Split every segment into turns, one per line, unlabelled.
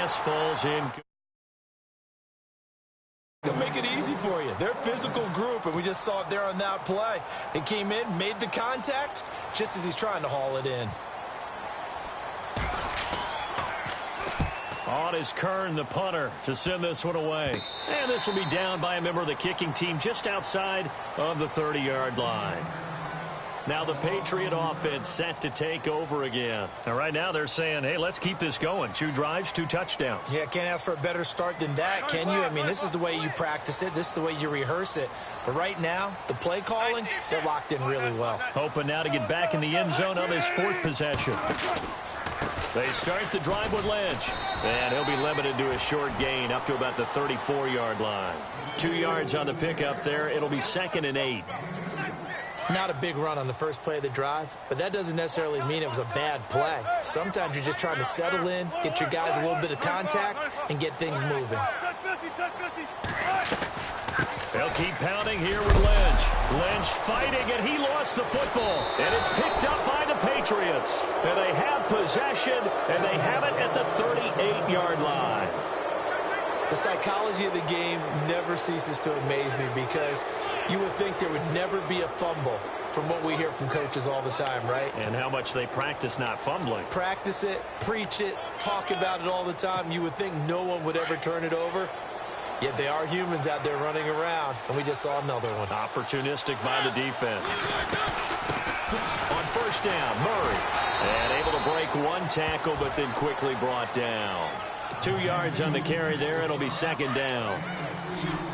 pass falls in.
They'll make it easy for you. They're a physical group, and we just saw it there on that play. It came in, made the contact, just as he's trying to haul it in.
On is Kern, the punter, to send this one away. And this will be down by a member of the kicking team just outside of the 30-yard line. Now the Patriot offense set to take over again. And right now they're saying, hey, let's keep this going. 2 drives, 2 touchdowns.
Yeah, can't ask for a better start than that, can you? I mean, this is the way you practice it. This is the way you rehearse it. But right now, the play calling, they're locked in really well.
Hoping now to get back in the end zone on his 4th possession. They start the drive with Lynch. And he'll be limited to a short gain up to about the 34-yard line. 2 yards on the pickup there. It'll be 2nd and 8.
Not a big run on the first play of the drive, but that doesn't necessarily mean it was a bad play. Sometimes you're just trying to settle in, get your guys a little bit of contact, and get things moving.
They'll keep pounding here with Lynch. Lynch fighting, and he lost the football. And it's picked up by the Patriots. And they have possession, and they have it at the 38-yard line.
The psychology of the game never ceases to amaze me because you would think there would never be a fumble from what we hear from coaches all the time, right?
And how much they practice not fumbling.
Practice it, preach it, talk about it all the time. You would think no one would ever turn it over. Yet they are humans out there running around, and we just saw another one.
Opportunistic by the defense. On first down, Murray. And able to break 1 tackle, but then quickly brought down. 2 yards on the carry there. It'll be 2nd down.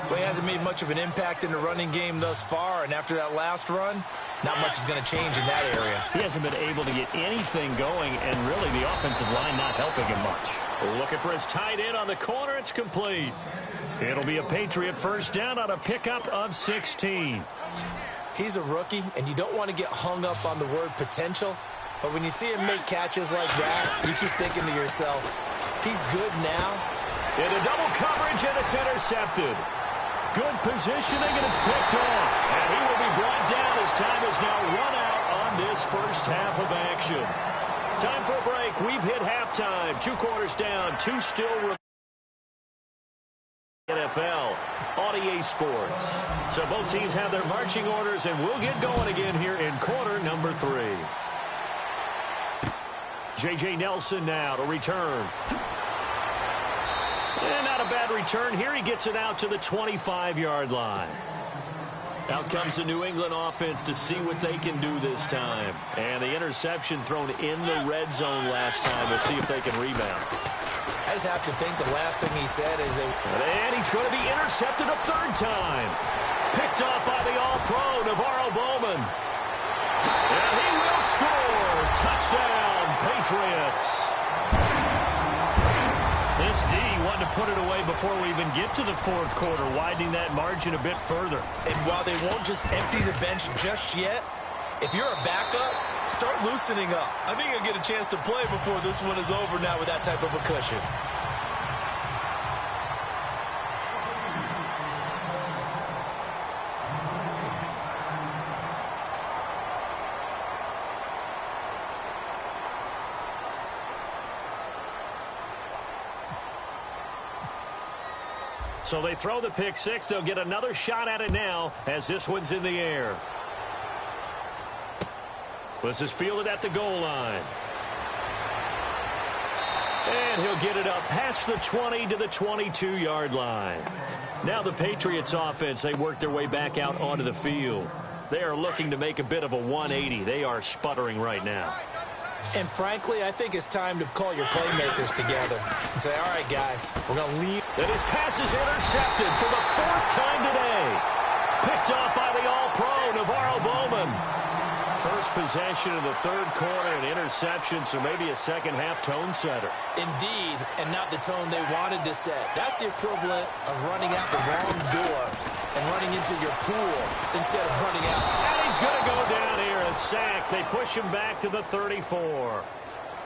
Well, he hasn't made much of an impact in the running game thus far, and after that last run, not much is going to change in that area.
He hasn't been able to get anything going, and really the offensive line not helping him much. Looking for his tight end on the corner. It's complete. It'll be a Patriot first down on a pickup of 16.
He's a rookie, and you don't want to get hung up on the word potential, but when you see him make catches like that, you keep thinking to yourself, he's good now.
Into double coverage, and it's intercepted. Good positioning, and it's picked off. And he will be brought down as time is now run out on this first half of action. Time for a break. We've hit halftime. 2 quarters down, 2 still remaining. NFL on EA Sports. So both teams have their marching orders, and we'll get going again here in quarter number 3. J.J. Nelson now to return. And not a bad return here. He gets it out to the 25-yard line. Out comes the New England offense to see what they can do this time. And the interception thrown in the red zone last time. We'll see if they can rebound.
I just have to think the last thing he said is they...
And he's going to be intercepted a 3rd time. Picked off by the All-Pro, Navarro Bowman. And he will score. Touchdown, Patriots. This D wanted to put it away before we even get to the 4th quarter, widening that margin a bit further.
And while they won't just empty the bench just yet, if you're a backup, start loosening up. I think you'll get a chance to play before this one is over now with that type of a cushion.
So they throw the pick 6. They'll get another shot at it now as this one's in the air. This is fielded at the goal line. And he'll get it up past the 20 to the 22-yard line. Now the Patriots offense, they work their way back out onto the field. They are looking to make a bit of a 180. They are sputtering right now.
And frankly, I think it's time to call your playmakers together and say, all right, guys, we're going to leave.
And his pass is intercepted for the 4th time today. Picked off by the All-Pro, Navarro Bowman. First possession of the 3rd quarter, an interception, so maybe a second-half tone setter.
Indeed, and not the tone they wanted to set. That's the equivalent of running out the wrong door and running into your pool instead of running out.
And he's going to go down here, a sack. They push him back to the 34.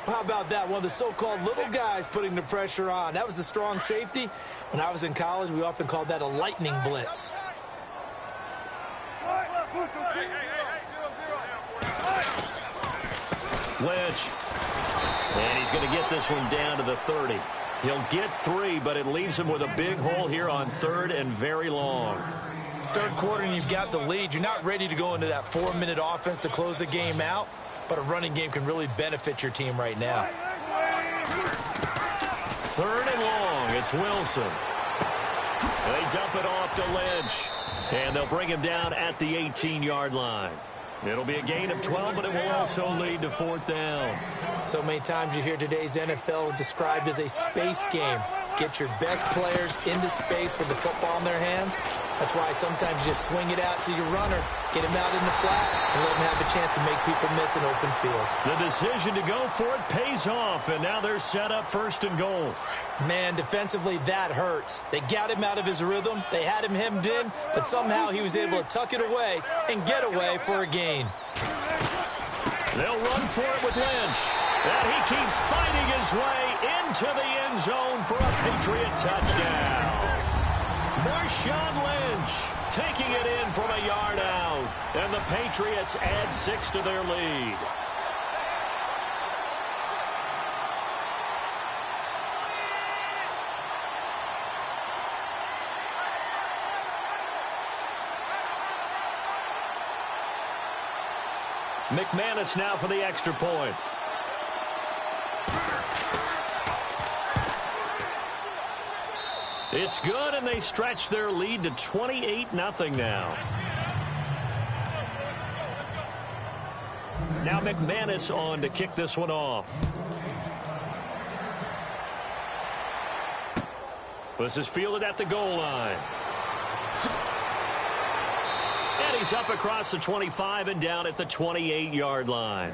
How about that? One of the so-called little guys putting the pressure on. That was the strong safety. When I was in college, we often called that a lightning blitz.
Lynch. And he's going to get this one down to the 30. He'll get 3, but it leaves him with a big hole here on 3rd and very long.
Third quarter and you've got the lead. You're not ready to go into that 4-minute offense to close the game out, but a running game can really benefit your team right now.
3rd and long. It's Wilson. They dump it off to Lynch. And they'll bring him down at the 18-yard line. It'll be a gain of 12, but it will also lead to 4th down.
So many times you hear today's NFL described as a space game. Get your best players into space with the football in their hands. That's why sometimes you just swing it out to your runner, get him out in the flat, and let him have a chance to make people miss an open field.
The decision to go for it pays off, and now they're set up 1st and goal.
Man, defensively, that hurts. They got him out of his rhythm. They had him hemmed in, but somehow he was able to tuck it away and get away for a gain.
They'll run for it with Lynch. And he keeps fighting his way into the end zone for a Patriot touchdown. Marshawn Lynch taking it in from a yard out. And the Patriots add 6 to their lead. McManus now for the extra point. It's good, and they stretch their lead to 28-0 now. Now McManus on to kick this one off. This is fielded at the goal line. And he's up across the 25 and down at the 28-yard line.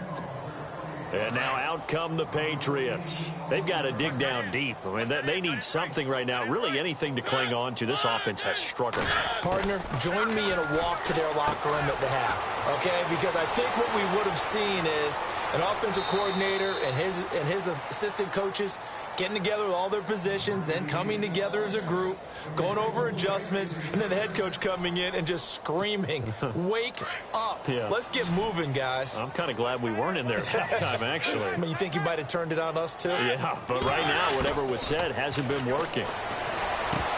And now out come the Patriots. They've got to dig down deep. I mean, they need something right now, really anything to cling on to. This offense has struggled.
Partner, join me in a walk to their locker room at the half, okay? Because I think what we would have seen is an offensive coordinator and his assistant coaches getting together with all their positions, then coming together as a group, going over adjustments, and then the head coach coming in and just screaming, wake up.
Yeah.
Let's get moving, guys.
I'm kind of glad we weren't in there at halftime, actually.
I mean, you think you might have turned it on us, too?
Yeah, but right now, whatever was said hasn't been working.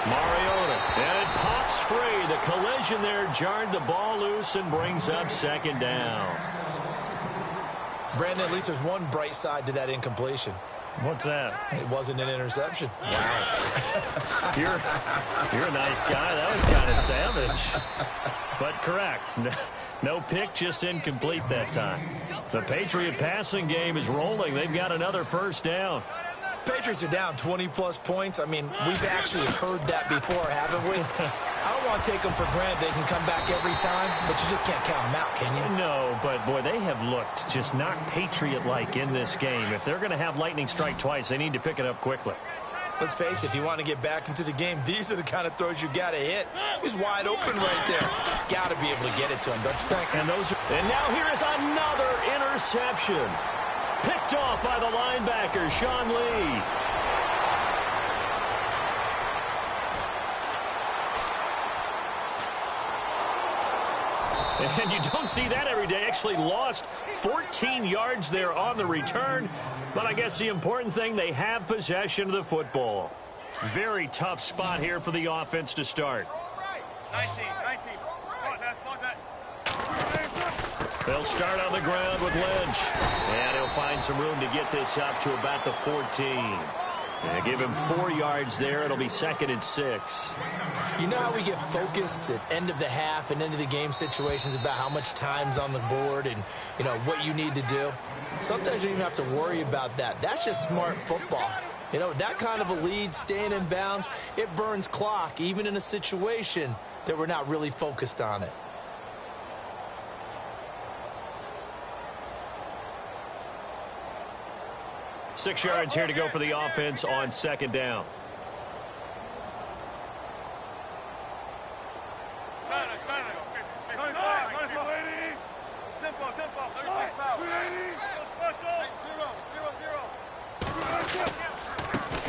Mariota, and it pops free. The collision there jarred the ball loose and brings up 2nd down.
Brandon, at least there's one bright side to that incompletion.
What's that?
It wasn't an interception.
Wow. You're a nice guy. That was kind of savage. But correct. No pick, just incomplete that time. The Patriot passing game is rolling. They've got another 1st down.
Patriots are down 20-plus points. I mean, we've actually heard that before, haven't we? I don't want to take them for granted they can come back every time, but you just can't count them out, can you?
No, but, boy, they have looked just not Patriot-like in this game. If they're going to have lightning strike twice, they need to pick it up quickly.
Let's face it, if you want to get back into the game, these are the kind of throws you got to hit. He's wide open right there. Got to be able to get it to him, don't you think?
And now here is another interception. Picked off by the linebacker, Sean Lee. And you don't see that every day. Actually lost 14 yards there on the return. But I guess the important thing, they have possession of the football. Very tough spot here for the offense to start.
19.
They'll start on the ground with Lynch. And he'll find some room to get this up to about the 14. And give him 4 yards there. It'll be 2nd and 6.
You know how we get focused at end of the half and into the game situations about how much time's on the board and, you know, what you need to do? Sometimes you don't even have to worry about that. That's just smart football. You know, that kind of a lead, staying in bounds, it burns clock, even in a situation that we're not really focused on it.
Six yards here to go for the offense on 2nd down.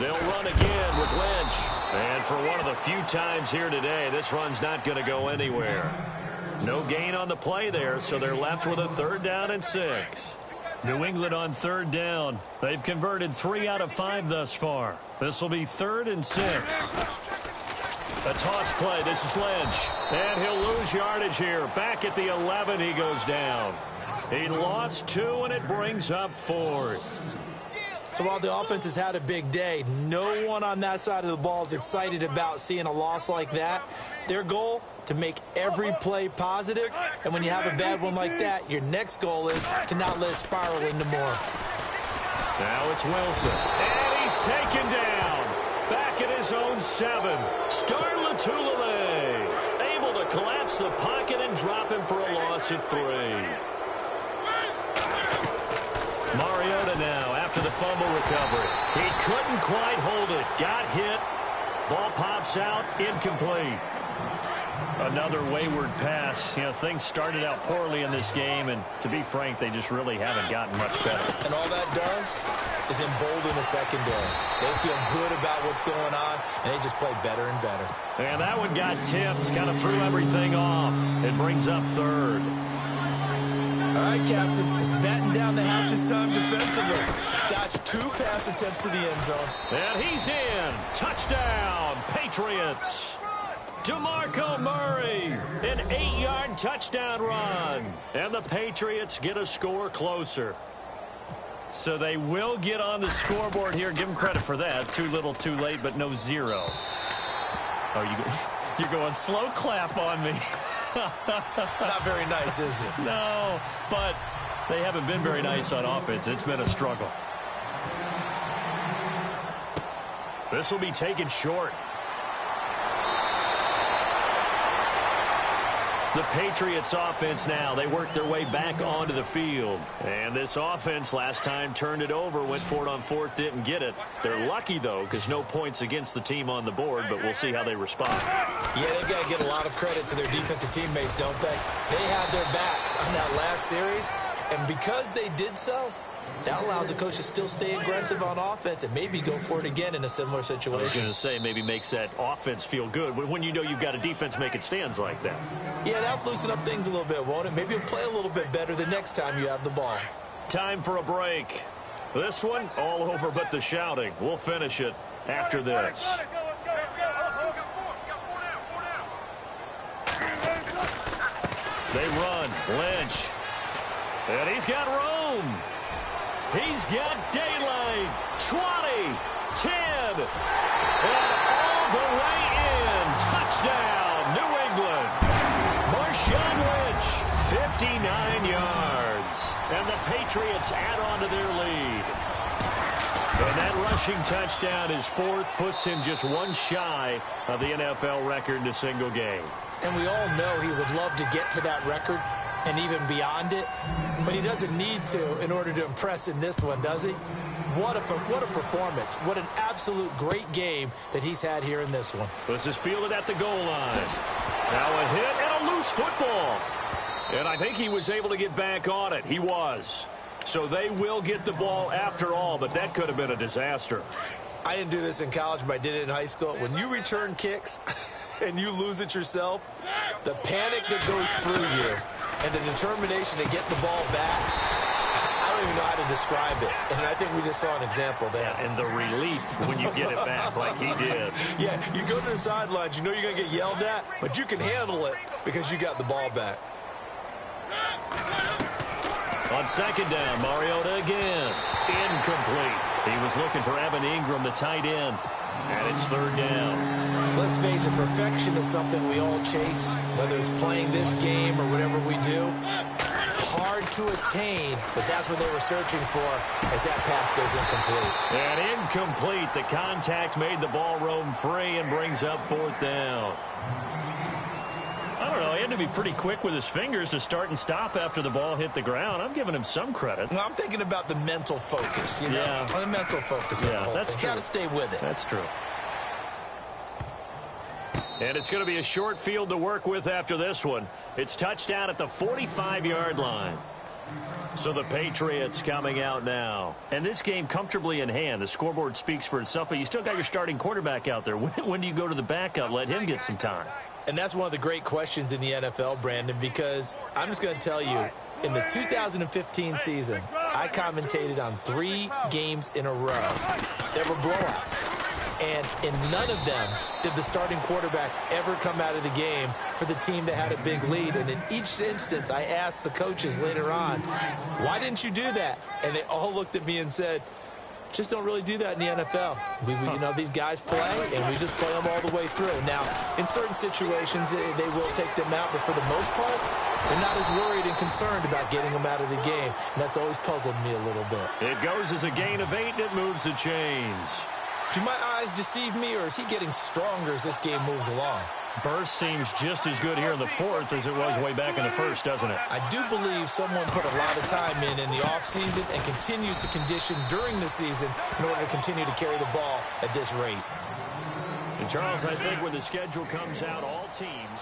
They'll run again with Lynch. And for one of the few times here today, this run's not going to go anywhere. No gain on the play there, so they're left with a 3rd down and 6. New England on third down. They've converted 3 out of 5 thus far. This will be 3rd and 6. A toss play. This is Lynch. And he'll lose yardage here. Back at the 11, he goes down. He lost 2, and it brings up 4th.
So while the offense has had a big day, no one on that side of the ball is excited about seeing a loss like that. Their goal, to make every play positive. And when you have a bad one like that, your next goal is to not let it spiral into more.
Now it's Wilson. And he's taken down. Back at his own 7. Star Lotulelei able to collapse the pocket and drop him for a loss of 3. Mariota now after the fumble recovery. He couldn't quite hold it. Got hit. Ball pops out. Incomplete. Another wayward pass. You know, things started out poorly in this game, and to be frank, they just really haven't gotten much better.
And all that does is embolden the secondary. They feel good about what's going on, and they just play better and better.
And that one got tipped, kind of threw everything off. It brings up 3rd.
All right, Captain, it's batten down the hatches time defensively. Dodged 2 pass attempts to the end zone.
And he's in. Touchdown, Patriots. DeMarco Murray, an 8-yard touchdown run. And the Patriots get a score closer. So they will get on the scoreboard here. Give them credit for that. Too little, too late, but no 0. Oh, you're going slow clap on me.
Not very nice, is it?
No, but they haven't been very nice on offense. It's been a struggle. This will be taken short. The Patriots offense now, they work their way back onto the field. And this offense last time turned it over, went for it on 4th, didn't get it. They're lucky, though, because no points against the team on the board, but we'll see how they respond.
Yeah, they've got to get a lot of credit to their defensive teammates, don't they? They had their backs on that last series, and because they did so, that allows the coach to still stay aggressive on offense and maybe go for it again in a similar situation.
I was going to say, maybe makes that offense feel good when you know you've got a defense making stands like that.
Yeah, that'll loosen up things a little bit, won't it? Maybe you'll play a little bit better the next time you have the ball.
Time for a break. This one, all over but the shouting. We'll finish it after this. They run. Lynch. And he's got room. He's got daylight. 20, 10, and all the way in. Touchdown, New England. Marshawn Lynch, 59 yards. And the Patriots add on to their lead. And that rushing touchdown is 4th, puts him just 1 shy of the NFL record in a single game.
And we all know he would love to get to that record and even beyond it, but he doesn't need to in order to impress in this one, does he? What a performance. What an absolute great game that he's had here in this one.
This is fielded at the goal line. Now a hit and a loose football. And I think he was able to get back on it. He was. So they will get the ball after all, but that could have been a disaster.
I didn't do this in college, but I did it in high school. When you return kicks and you lose it yourself, the panic that goes through you and the determination to get the ball back, I don't even know how to describe it. And I think we just saw an example there.
Yeah, and the relief when you get it back like he did.
Yeah, you go to the sidelines, you know you're going to get yelled at, but you can handle it because you got the ball back.
On 2nd down, Mariota again. Incomplete. He was looking for Evan Ingram, the tight end. And it's 3rd down.
Let's face it, perfection is something we all chase, whether it's playing this game or whatever we do. Hard to attain, but that's what they were searching for as that pass goes incomplete.
And incomplete. The contact made the ball roam free and brings up 4th down. I don't know. He had to be pretty quick with his fingers to start and stop after the ball hit the ground. I'm giving him some credit.
Well, I'm thinking about the mental focus, you know?
Yeah.
The mental focus.
Yeah, that's true.
Got to stay with it.
That's true. And it's going to be a short field to work with after this one. It's touchdown at the 45-yard line. So the Patriots coming out now. And this game comfortably in hand. The scoreboard speaks for itself, but you still got your starting quarterback out there. When do you go to the backup? Let him get some time.
And that's one of the great questions in the NFL, Brandon, because I'm just going to tell you, in the 2015 season, I commentated on 3 games in a row. There were blowouts. And in none of them did the starting quarterback ever come out of the game for the team that had a big lead. And in each instance, I asked the coaches later on, why didn't you do that? And they all looked at me and said, just don't really do that in the NFL. You know, these guys play, and we just play them all the way through. Now, in certain situations, they will take them out, but for the most part, they're not as worried and concerned about getting them out of the game, and that's always puzzled me a little bit.
It goes as a gain of 8, and it moves the chains.
Do my eyes deceive me, or is he getting stronger as this game moves along?
Burst seems just as good here in the 4th as it was way back in the 1st, doesn't it?
I do believe someone put a lot of time in the offseason and continues to condition during the season in order to continue to carry the ball at this rate.
And, Charles, I think when the schedule comes out, all teams